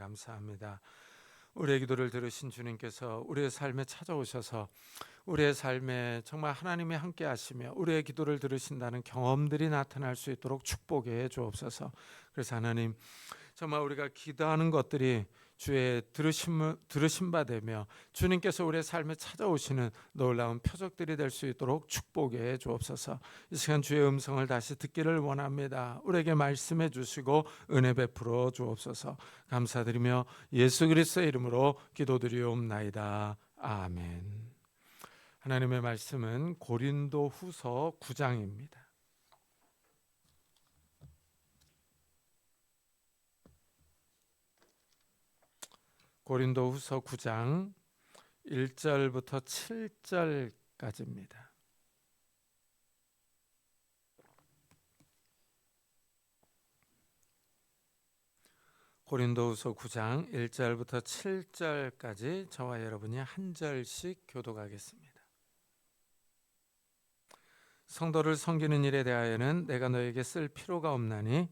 감사합니다. 우리의 기도를 들으신 주님께서 우리의 삶에 찾아오셔서 우리의 삶에 정말 하나님이 함께 하시며 우리의 기도를 들으신다는 경험들이 나타날 수 있도록 축복해 주옵소서. 그래서 하나님, 정말 우리가 기도하는 것들이 주의 들으심 받으며 주님께서 우리의 삶에 찾아오시는 놀라운 표적들이 될 수 있도록 축복해 주옵소서. 이 시간 주의 음성을 다시 듣기를 원합니다. 우리에게 말씀해 주시고 은혜 베풀어 주옵소서. 감사드리며 예수 그리스도의 이름으로 기도드리옵나이다. 아멘. 하나님의 말씀은 고린도후서 9장입니다. 고린도후서 9장 1절부터 7절까지입니다. 고린도후서 9장 1절부터 7절까지 저와 여러분이 한 절씩 교독하겠습니다. 성도를 섬기는 일에 대하여는 내가 너에게 쓸 필요가 없나니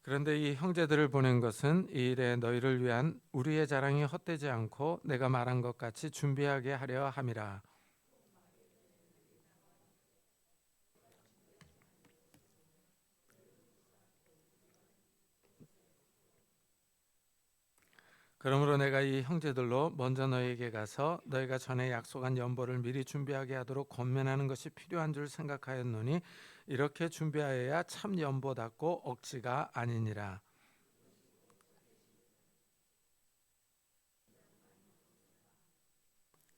그런데 이 형제들을 보낸 것은 이 일에 너희를 위한 우리의 자랑이 헛되지 않고 내가 말한 것 같이 준비하게 하려 함이라. 그러므로 내가 이 형제들로 먼저 너희에게 가서 너희가 전에 약속한 연보를 미리 준비하게 하도록 권면하는 것이 필요한 줄 생각하였노니 이렇게 준비하여야 참 연보답고 억지가 아니니라.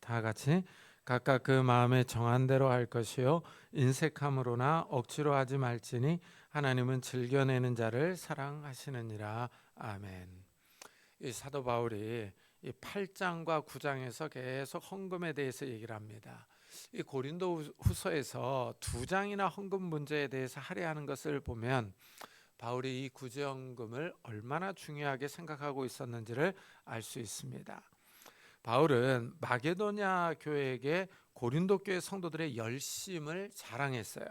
다 같이 각각 그 마음에 정한 대로 할 것이요 인색함으로나 억지로 하지 말지니 하나님은 즐겨내는 자를 사랑하시느니라. 아멘. 이 사도 바울이 이 8장과 9장에서 계속 헌금에 대해서 얘기를 합니다. 이 고린도 후서에서 2장이나 헌금 문제에 대해서 할애하는 것을 보면 바울이 이 구제헌금을 얼마나 중요하게 생각하고 있었는지를 알 수 있습니다. 바울은 마게도냐 교회에게 고린도 교회 성도들의 열심을 자랑했어요.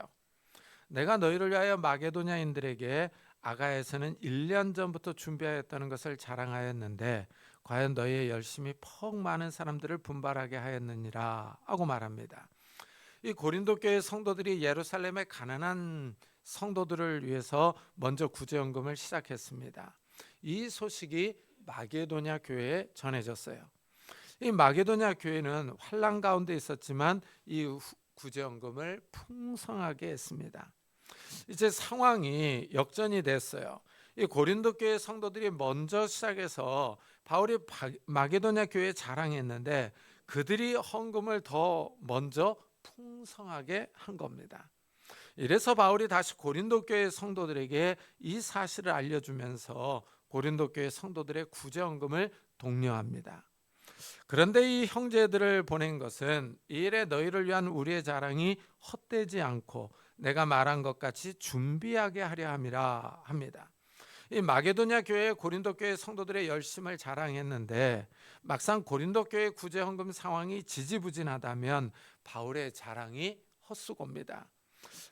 내가 너희를 위하여 마게도냐인들에게 아가야에서는 1년 전부터 준비하였다는 것을 자랑하였는데 과연 너희의 열심이 퍽 많은 사람들을 분발하게 하였느니라 하고 말합니다. 이 고린도 교회 성도들이 예루살렘의 가난한 성도들을 위해서 먼저 구제헌금을 시작했습니다. 이 소식이 마게도냐 교회에 전해졌어요. 이 마게도냐 교회는 환난 가운데 있었지만 이 구제헌금을 풍성하게 했습니다. 이제 상황이 역전이 됐어요. 이 고린도 교회 성도들이 먼저 시작해서 바울이 마게도냐 교회에 자랑했는데 그들이 헌금을 더 먼저 풍성하게 한 겁니다. 이래서 바울이 다시 고린도 교회 성도들에게 이 사실을 알려주면서 고린도 교회 성도들의 구제헌금을 독려합니다. 그런데 이 형제들을 보낸 것은 이 일에 너희를 위한 우리의 자랑이 헛되지 않고 내가 말한 것 같이 준비하게 하려 함이라 합니다. 이 마게도냐 교회, 고린도 교회 성도들의 열심을 자랑했는데 막상 고린도 교회 구제 헌금 상황이 지지부진하다면 바울의 자랑이 헛수고입니다.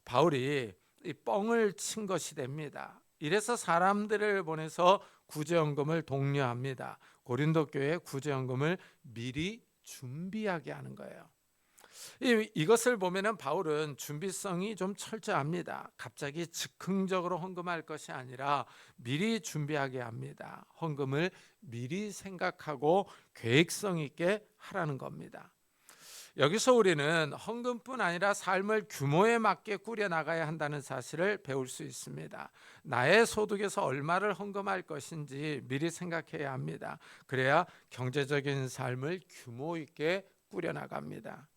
바울이 이 뻥을 친 것이 됩니다. 이래서 사람들을 보내서 구제헌금을 독려합니다. 고린도 교회 구제헌금을 미리 준비하게 하는 거예요. 이것을 보면은 바울은 준비성이 좀 철저합니다. 갑자기 즉흥적으로 헌금할 것이 아니라 미리 준비하게 합니다. 헌금을 미리 생각하고 계획성 있게 하라는 겁니다. 여기서 우리는 헌금뿐 아니라 삶을 규모에 맞게 꾸려나가야 한다는 사실을 배울 수 있습니다. 나의 소득에서 얼마를 헌금할 것인지 미리 생각해야 합니다. 그래야 경제적인 삶을 규모 있게 꾸려나갑니다.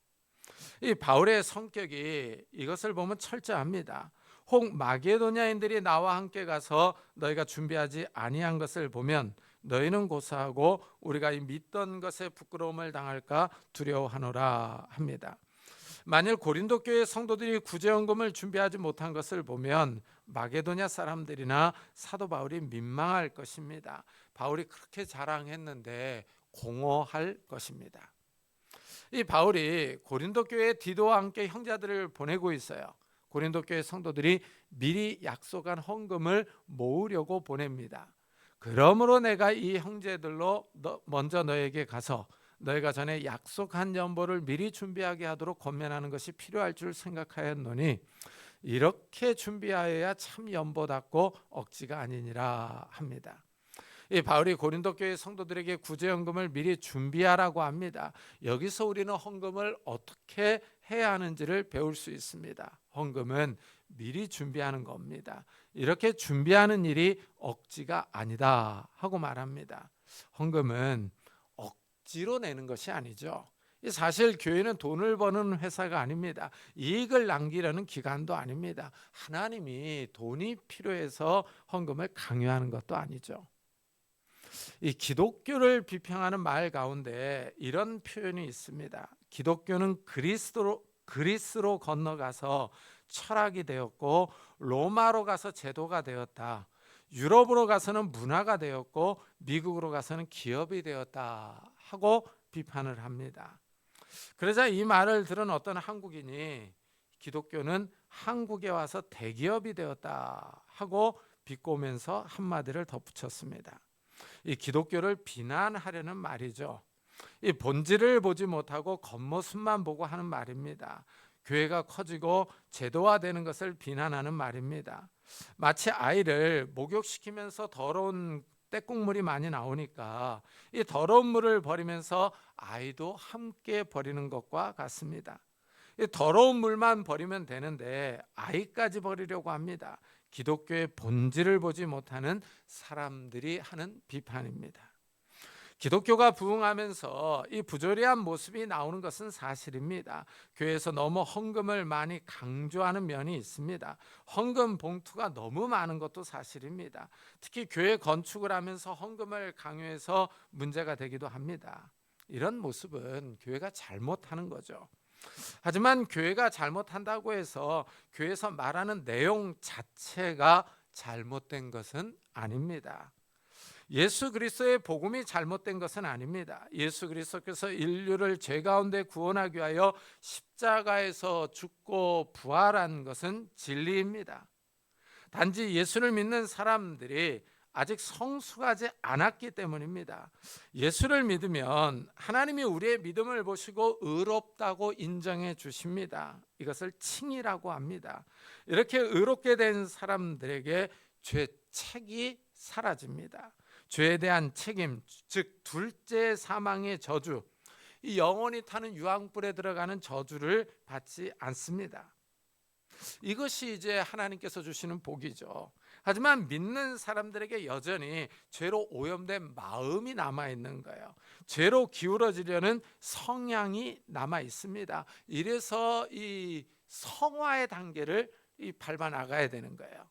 이 바울의 성격이 이것을 보면 철저합니다. 혹 마게도냐인들이 나와 함께 가서 너희가 준비하지 아니한 것을 보면 너희는 고사하고 우리가 이 믿던 것에 부끄러움을 당할까 두려워하노라 합니다. 만일 고린도 교회 성도들이 구제헌금을 준비하지 못한 것을 보면 마게도냐 사람들이나 사도 바울이 민망할 것입니다. 바울이 그렇게 자랑했는데 공허할 것입니다. 이 바울이 고린도 교회 디도와 함께 형제들을 보내고 있어요. 고린도 교회 성도들이 미리 약속한 헌금을 모으려고 보냅니다. 그러므로 내가 이 형제들로 먼저 너에게 가서 너희가 전에 약속한 연보를 미리 준비하게 하도록 권면하는 것이 필요할 줄 생각하였노니 이렇게 준비하여야 참 연보답고 억지가 아니니라 합니다. 이 바울이 고린도 교회 성도들에게 구제헌금을 미리 준비하라고 합니다. 여기서 우리는 헌금을 어떻게 해야 하는지를 배울 수 있습니다. 헌금은 미리 준비하는 겁니다. 이렇게 준비하는 일이 억지가 아니다 하고 말합니다. 헌금은 억지로 내는 것이 아니죠. 사실 교회는 돈을 버는 회사가 아닙니다. 이익을 남기려는 기관도 아닙니다. 하나님이 돈이 필요해서 헌금을 강요하는 것도 아니죠. 이 기독교를 비평하는 말 가운데 이런 표현이 있습니다. 기독교는 그리스로 건너가서 철학이 되었고 로마로 가서 제도가 되었다. 유럽으로 가서는 문화가 되었고 미국으로 가서는 기업이 되었다 하고 비판을 합니다. 그러자 이 말을 들은 어떤 한국인이 기독교는 한국에 와서 대기업이 되었다 하고 비꼬면서 한마디를 덧붙였습니다. 이 기독교를 비난하려는 말이죠. 이 본질을 보지 못하고 겉모습만 보고 하는 말입니다. 교회가 커지고 제도화되는 것을 비난하는 말입니다. 마치 아이를 목욕시키면서 더러운 때국물이 많이 나오니까 이 더러운 물을 버리면서 아이도 함께 버리는 것과 같습니다. 이 더러운 물만 버리면 되는데 아이까지 버리려고 합니다. 기독교의 본질을 보지 못하는 사람들이 하는 비판입니다. 기독교가 부흥하면서 이 부조리한 모습이 나오는 것은 사실입니다. 교회에서 너무 헌금을 많이 강조하는 면이 있습니다. 헌금 봉투가 너무 많은 것도 사실입니다. 특히 교회 건축을 하면서 헌금을 강요해서 문제가 되기도 합니다. 이런 모습은 교회가 잘못하는 거죠. 하지만 교회가 잘못한다고 해서 교회에서 말하는 내용 자체가 잘못된 것은 아닙니다. 예수 그리스도의 복음이 잘못된 것은 아닙니다. 예수 그리스도께서 인류를 죄 가운데 구원하기 위하여 십자가에서 죽고 부활한 것은 진리입니다. 단지 예수를 믿는 사람들이 아직 성숙하지 않았기 때문입니다. 예수를 믿으면 하나님이 우리의 믿음을 보시고 의롭다고 인정해 주십니다. 이것을 칭의라고 합니다. 이렇게 의롭게 된 사람들에게 죄책이 사라집니다. 죄에 대한 책임, 즉 둘째 사망의 저주, 이 영원히 타는 유황불에 들어가는 저주를 받지 않습니다. 이것이 이제 하나님께서 주시는 복이죠. 하지만 믿는 사람들에게 여전히 죄로 오염된 마음이 남아있는 거예요. 죄로 기울어지려는 성향이 남아 있습니다. 이래서 이 성화의 단계를 밟아 나가야 되는 거예요.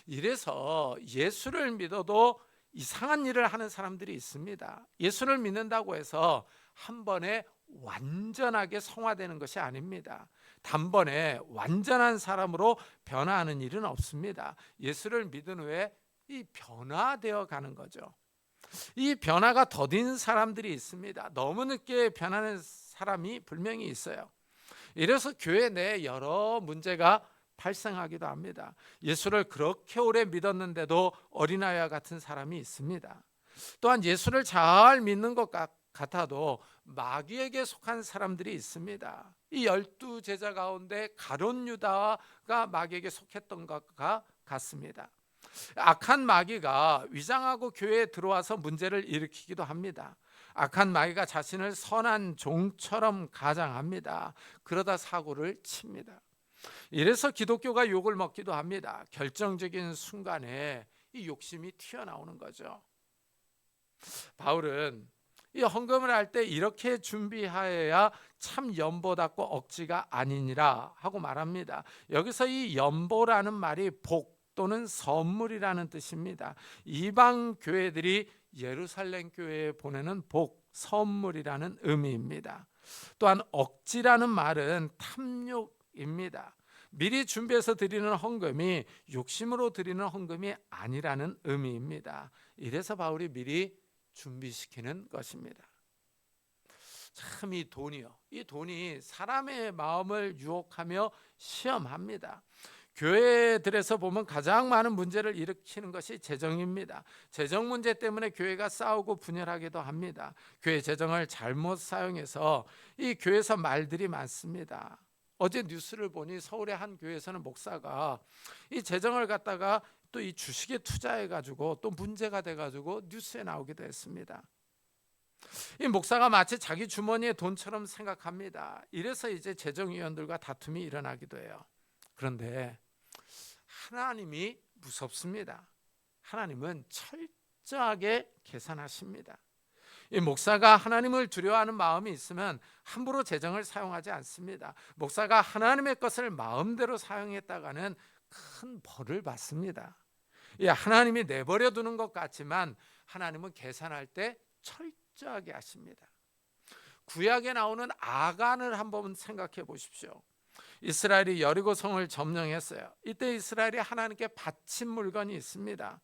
이래서 예수를 믿어도 이상한 일을 하는 사람들이 있습니다. 예수를 믿는다고 해서 한 번에 완전하게 성화되는 것이 아닙니다. 단번에 완전한 사람으로 변화하는 일은 없습니다. 예수를 믿은 후에 이 변화되어 가는 거죠. 이 변화가 더딘 사람들이 있습니다. 너무 늦게 변하는 사람이 분명히 있어요. 이래서 교회 내에 여러 문제가 발생하기도 합니다. 예수를 그렇게 오래 믿었는데도 어린아이와 같은 사람이 있습니다. 또한 예수를 잘 믿는 것 같아도 마귀에게 속한 사람들이 있습니다. 이 12 제자 가운데 가룟 유다가 마귀에게 속했던 것과 같습니다. 악한 마귀가 위장하고 교회에 들어와서 문제를 일으키기도 합니다. 악한 마귀가 자신을 선한 종처럼 가장합니다. 그러다 사고를 칩니다. 이래서 기독교가 욕을 먹기도 합니다. 결정적인 순간에 이 욕심이 튀어나오는 거죠. 바울은 이 헌금을 할 때 이렇게 준비하여야 참 연보답고 억지가 아니니라 하고 말합니다. 여기서 이 연보라는 말이 복 또는 선물이라는 뜻입니다. 이방 교회들이 예루살렘 교회에 보내는 복, 선물이라는 의미입니다. 또한 억지라는 말은 탐욕입니다. 미리 준비해서 드리는 헌금이 욕심으로 드리는 헌금이 아니라는 의미입니다. 이래서 바울이 미리 준비시키는 것입니다. 참 이 돈이요. 이 돈이 사람의 마음을 유혹하며 시험합니다. 교회들에서 보면 가장 많은 문제를 일으키는 것이 재정입니다. 재정 문제 때문에 교회가 싸우고 분열하기도 합니다. 교회 재정을 잘못 사용해서 이 교회에서 말들이 많습니다. 어제 뉴스를 보니 서울의 한 교회에서는 목사가 이 재정을 갖다가 또 이 주식에 투자해 가지고 또 문제가 돼 가지고 뉴스에 나오기도 했습니다. 이 목사가 마치 자기 주머니의 돈처럼 생각합니다. 이래서 이제 재정위원들과 다툼이 일어나기도 해요. 그런데 하나님이 무섭습니다. 하나님은 철저하게 계산하십니다. 이 목사가 하나님을 두려워하는 마음이 있으면 함부로 재정을 사용하지 않습니다. 목사가 하나님의 것을 마음대로 사용했다가는 큰 벌을 받습니다. 하나님이 내버려 두는 것 같지만 하나님은 계산할 때 철저하게 하십니다. 구약에 나오는 아간을 한번 생각해 보십시오. 이스라엘이 여리고성을 점령했어요. 이때 이스라엘이 하나님께 바친 물건이 있습니다.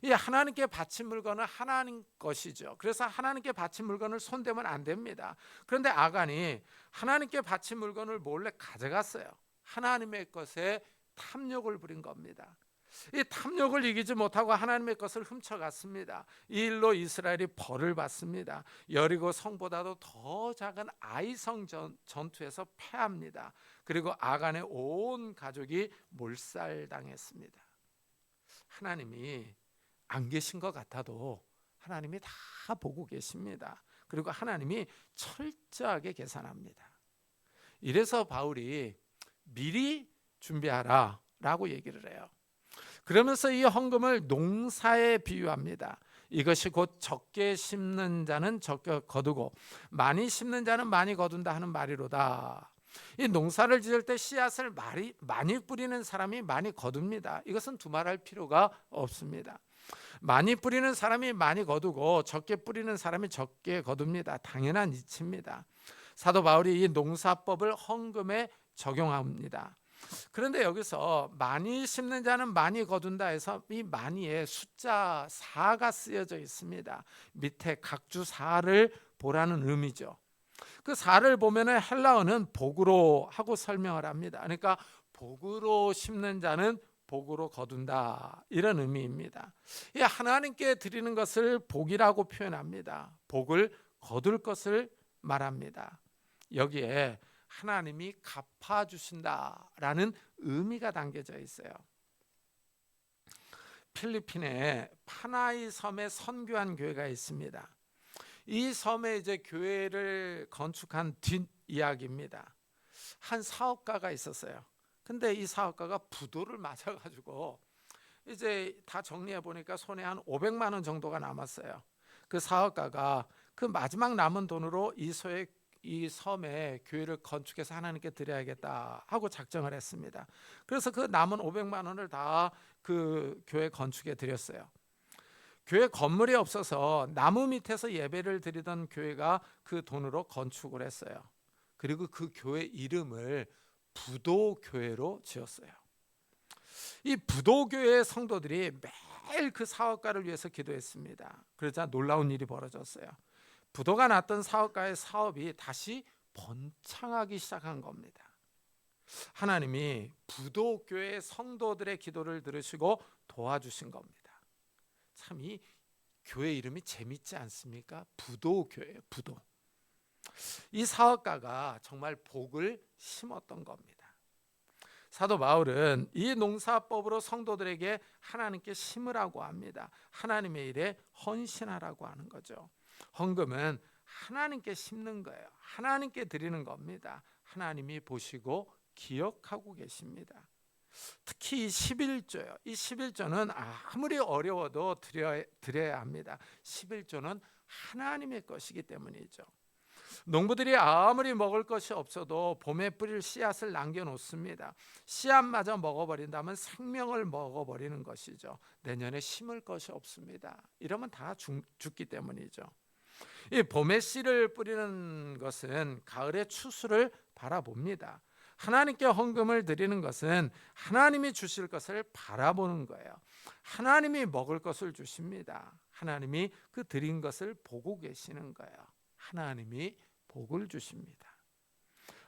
이 하나님께 바친 물건은 하나님 것이죠. 그래서 하나님께 바친 물건을 손대면 안 됩니다. 그런데 아간이 하나님께 바친 물건을 몰래 가져갔어요. 하나님의 것에 탐욕을 부린 겁니다. 이 탐욕을 이기지 못하고 하나님의 것을 훔쳐갔습니다. 이 일로 이스라엘이 벌을 받습니다. 여리고 성보다도 더 작은 아이성 전투에서 패합니다. 그리고 아간의 온 가족이 몰살당했습니다. 하나님이 안 계신 것 같아도 하나님이 다 보고 계십니다. 그리고 하나님이 철저하게 계산합니다. 이래서 바울이 미리 준비하라 라고 얘기를 해요. 그러면서 이 헌금을 농사에 비유합니다. 이것이 곧 적게 심는 자는 적게 거두고 많이 심는 자는 많이 거둔다 하는 말이로다. 이 농사를 지을 때 씨앗을 많이 뿌리는 사람이 많이 거둡니다. 이것은 두말할 필요가 없습니다. 많이 뿌리는 사람이 많이 거두고 적게 뿌리는 사람이 적게 거둡니다. 당연한 이치입니다. 사도 바울이 이 농사법을 헌금에 적용합니다. 그런데 여기서 많이 심는 자는 많이 거둔다 해서 이 많이에 숫자 4가 쓰여져 있습니다. 밑에 각주 4를 보라는 의미죠. 그 4를 보면은 헬라어는 복으로 하고 설명을 합니다. 그러니까 복으로 심는 자는 복으로 거둔다, 이런 의미입니다. 이 하나님께 드리는 것을 복이라고 표현합니다. 복을 거둘 것을 말합니다. 여기에 하나님이 갚아주신다라는 의미가 담겨져 있어요. 필리핀에 파나이 섬에 선교한 교회가 있습니다. 이 섬에 이제 교회를 건축한 뒷이야기입니다. 한 사업가가 있었어요. 근데 이 사업가가 부도를 맞아가지고 이제 다 정리해 보니까 손에 한 500만 원 정도가 남았어요. 그 사업가가 그 마지막 남은 돈으로 이 섬에 교회를 건축해서 하나님께 드려야겠다 하고 작정을 했습니다. 그래서 그 남은 500만 원을 다 그 교회 건축에 드렸어요. 교회 건물이 없어서 나무 밑에서 예배를 드리던 교회가 그 돈으로 건축을 했어요. 그리고 그 교회 이름을 부도교회로 지었어요. 이 부도교회 성도들이 매일 그 사업가를 위해서 기도했습니다. 그러자 놀라운 일이 벌어졌어요. 부도가 났던 사업가의 사업이 다시 번창하기 시작한 겁니다. 하나님이 부도교회 성도들의 기도를 들으시고 도와주신 겁니다. 참 이 교회 이름이 재밌지 않습니까? 부도교회, 부도. 이 사업가가 정말 복을 심었던 겁니다. 사도 바울은 이 농사법으로 성도들에게 하나님께 심으라고 합니다. 하나님의 일에 헌신하라고 하는 거죠. 헌금은 하나님께 심는 거예요. 하나님께 드리는 겁니다. 하나님이 보시고 기억하고 계십니다. 특히 11조요. 이 11조는 아무리 어려워도 드려야 합니다. 11조는 하나님의 것이기 때문이죠. 농부들이 아무리 먹을 것이 없어도 봄에 뿌릴 씨앗을 남겨놓습니다. 씨앗마저 먹어버린다면 생명을 먹어버리는 것이죠. 내년에 심을 것이 없습니다. 이러면 다 죽기 때문이죠. 이 봄에 씨를 뿌리는 것은 가을의 추수를 바라봅니다. 하나님께 헌금을 드리는 것은 하나님이 주실 것을 바라보는 거예요. 하나님이 먹을 것을 주십니다. 하나님이 그 드린 것을 보고 계시는 거예요. 하나님이 복을 주십니다.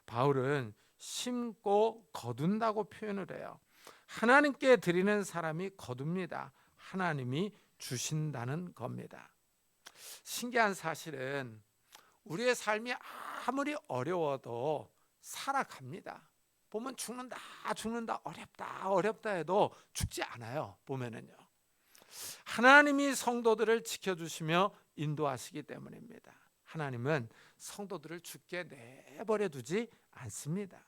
바울은 심고 거둔다고 표현을 해요. 하나님께 드리는 사람이 거둡니다. 하나님이 주신다는 겁니다. 신기한 사실은 우리의 삶이 아무리 어려워도 살아갑니다. 보면 죽는다 어렵다 해도 죽지 않아요. 보면은요, 하나님이 성도들을 지켜주시며 인도하시기 때문입니다. 하나님은 성도들을 죽게 내버려 두지 않습니다.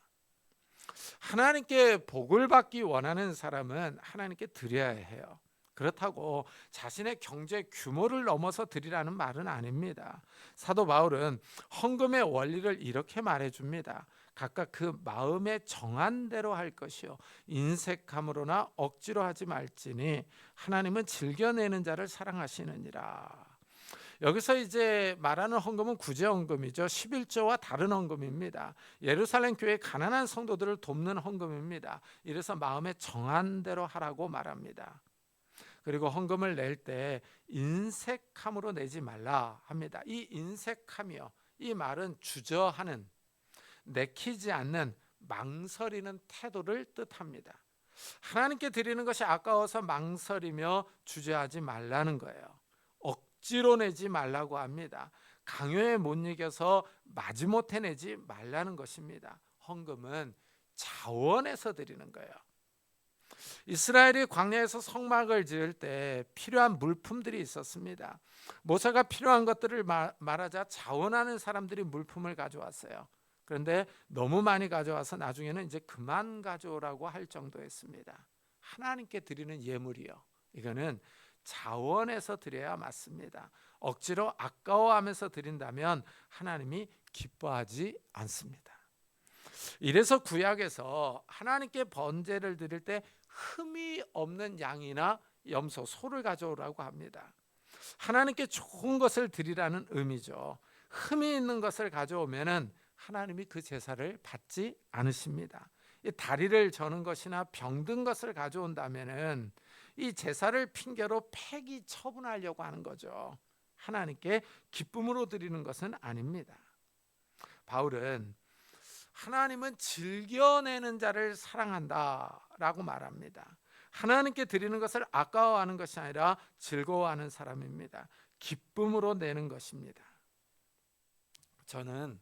하나님께 복을 받기 원하는 사람은 하나님께 드려야 해요. 그렇다고 자신의 경제 규모를 넘어서 드리라는 말은 아닙니다. 사도 바울은 헌금의 원리를 이렇게 말해줍니다. 각각 그 마음에 정한 대로 할 것이요 인색함으로나 억지로 하지 말지니 하나님은 즐겨내는 자를 사랑하시느니라. 여기서 이제 말하는 헌금은 구제헌금이죠. 11조와 다른 헌금입니다. 예루살렘 교회 가난한 성도들을 돕는 헌금입니다. 이래서 마음에 정한 대로 하라고 말합니다. 그리고 헌금을 낼 때 인색함으로 내지 말라 합니다. 이 인색함이요, 이 말은 주저하는, 내키지 않는, 망설이는 태도를 뜻합니다. 하나님께 드리는 것이 아까워서 망설이며 주저하지 말라는 거예요. 억지로 내지 말라고 합니다. 강요에 못 이겨서 마지못해 내지 말라는 것입니다. 헌금은 자원해서 드리는 거예요. 이스라엘이 광야에서 성막을 지을 때 필요한 물품들이 있었습니다. 모세가 필요한 것들을 말하자 자원하는 사람들이 물품을 가져왔어요. 그런데 너무 많이 가져와서 나중에는 이제 그만 가져오라고 할 정도였습니다. 하나님께 드리는 예물이요, 이거는 자원해서 드려야 맞습니다. 억지로 아까워하면서 드린다면 하나님이 기뻐하지 않습니다. 이래서 구약에서 하나님께 번제를 드릴 때 흠이 없는 양이나 염소, 소를 가져오라고 합니다. 하나님께 좋은 것을 드리라는 의미죠. 흠이 있는 것을 가져오면은 하나님이 그 제사를 받지 않으십니다. 이 다리를 저는 것이나 병든 것을 가져온다면은 이 제사를 핑계로 폐기 처분하려고 하는 거죠. 하나님께 기쁨으로 드리는 것은 아닙니다. 바울은 하나님은 즐겨내는 자를 사랑한다라고 말합니다. 하나님께 드리는 것을 아까워하는 것이 아니라 즐거워하는 사람입니다. 기쁨으로 내는 것입니다. 저는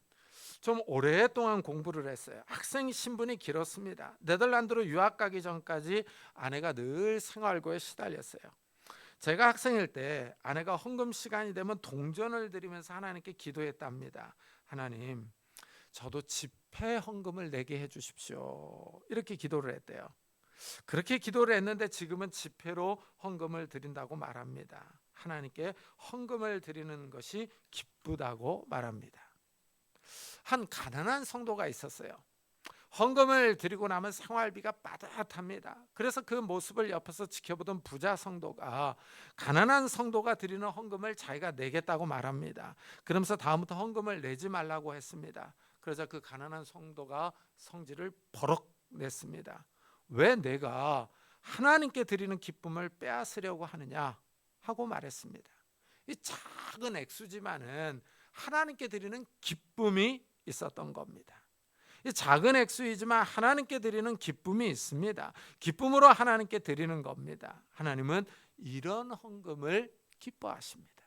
좀 오랫동안 공부를 했어요. 학생 신분이 길었습니다. 네덜란드로 유학 가기 전까지 아내가 늘 생활고에 시달렸어요. 제가 학생일 때 아내가 헌금 시간이 되면 동전을 드리면서 하나님께 기도했답니다. 하나님, 저도 집회 헌금을 내게 해주십시오. 이렇게 기도를 했대요. 그렇게 기도를 했는데 지금은 집회로 헌금을 드린다고 말합니다. 하나님께 헌금을 드리는 것이 기쁘다고 말합니다. 한 가난한 성도가 있었어요. 헌금을 드리고 나면 생활비가 빠듯합니다. 그래서 그 모습을 옆에서 지켜보던 부자 성도가 가난한 성도가 드리는 헌금을 자기가 내겠다고 말합니다. 그러면서 다음부터 헌금을 내지 말라고 했습니다. 그러자 그 가난한 성도가 성질을 버럭 냈습니다. 왜 내가 하나님께 드리는 기쁨을 빼앗으려고 하느냐 하고 말했습니다. 이 작은 액수지만은 하나님께 드리는 기쁨이 있었던 겁니다. 이 작은 액수이지만 하나님께 드리는 기쁨이 있습니다. 기쁨으로 하나님께 드리는 겁니다. 하나님은 이런 헌금을 기뻐하십니다.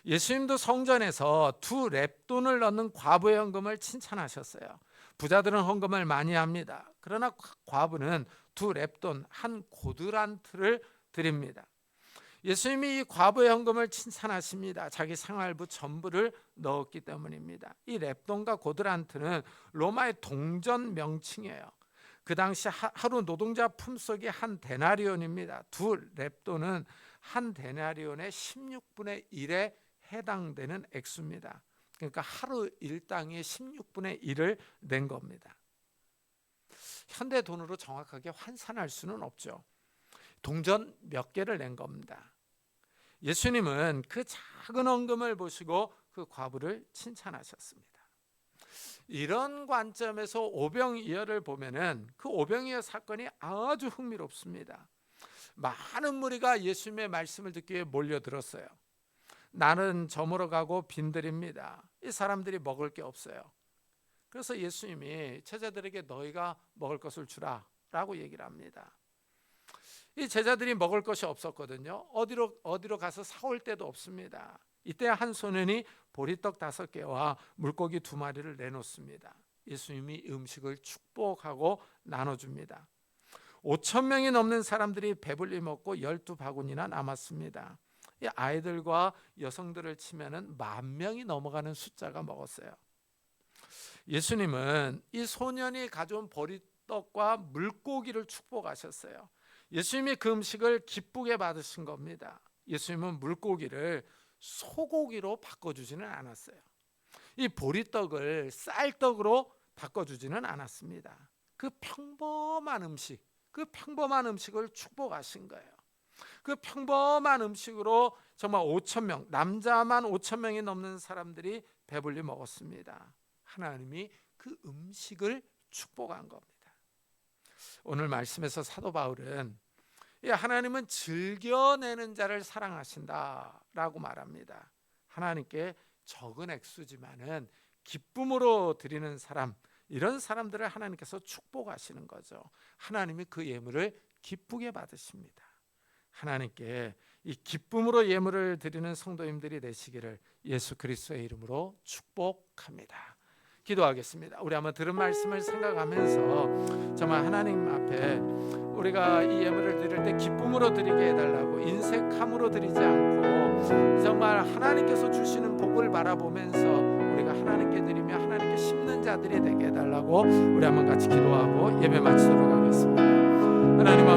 예수님도 성전에서 2렙돈을 넣는 과부의 헌금을 칭찬하셨어요. 부자들은 헌금을 많이 합니다. 그러나 과부는 2렙돈, 한 고드란트를 드립니다. 예수님이 이 과부의 헌금을 칭찬하십니다. 자기 생활부 전부를 넣었기 때문입니다. 이 렙돈과 고드란트는 로마의 동전 명칭이에요. 그 당시 하루 노동자 품속이 한 데나리온입니다. 2렙돈은 한 데나리온의 16분의 1에 해당되는 액수입니다. 그러니까 하루 일당의 16분의 1을 낸 겁니다. 현대 돈으로 정확하게 환산할 수는 없죠. 동전 몇 개를 낸 겁니다. 예수님은 그 작은 헌금을 보시고 그 과부를 칭찬하셨습니다. 이런 관점에서 오병이어를 보면은 그 오병이어 사건이 아주 흥미롭습니다. 많은 무리가 예수님의 말씀을 듣기 위해 몰려들었어요. 나는 저물어 가고 빈들입니다. 이 사람들이 먹을 게 없어요. 그래서 예수님이 제자들에게 너희가 먹을 것을 주라 라고 얘기를 합니다. 이 제자들이 먹을 것이 없었거든요. 어디로 가서 사올 데도 없습니다. 이때 한 소년이 보리떡 5개와 물고기 2마리를 내놓습니다. 예수님이 음식을 축복하고 나눠줍니다. 5천 명이 넘는 사람들이 배불리 먹고 12바구니나 남았습니다. 이 아이들과 여성들을 치면은 10,000명이 넘어가는 숫자가 먹었어요. 예수님은 이 소년이 가져온 보리떡과 물고기를 축복하셨어요. 예수님이 그 음식을 기쁘게 받으신 겁니다. 예수님은 물고기를 소고기로 바꿔주지는 않았어요. 이 보리떡을 쌀떡으로 바꿔주지는 않았습니다. 그 평범한 음식을 축복하신 거예요. 그 평범한 음식으로 정말 5,000명, 남자만 5,000명이 넘는 사람들이 배불리 먹었습니다. 하나님이 그 음식을 축복한 겁니다. 오늘 말씀에서 사도 바울은 하나님은 즐겨내는 자를 사랑하신다라고 말합니다. 하나님께 적은 액수지만은 기쁨으로 드리는 사람, 이런 사람들을 하나님께서 축복하시는 거죠. 하나님이 그 예물을 기쁘게 받으십니다. 하나님께 이 기쁨으로 예물을 드리는 성도님들이 되시기를 예수 그리스도의 이름으로 축복합니다. 기도하겠습니다. 우리 한번 들은 말씀을 생각하면서 정말 하나님 앞에 우리가 이 예물을 드릴 때 기쁨으로 드리게 해달라고, 인색함으로 드리지 않고 정말 하나님께서 주시는 복을 바라보면서 우리가 하나님께 드리며 하나님께 심는 자들이 되게 해달라고 우리 한번 같이 기도하고 예배 마치도록 하겠습니다. 하나님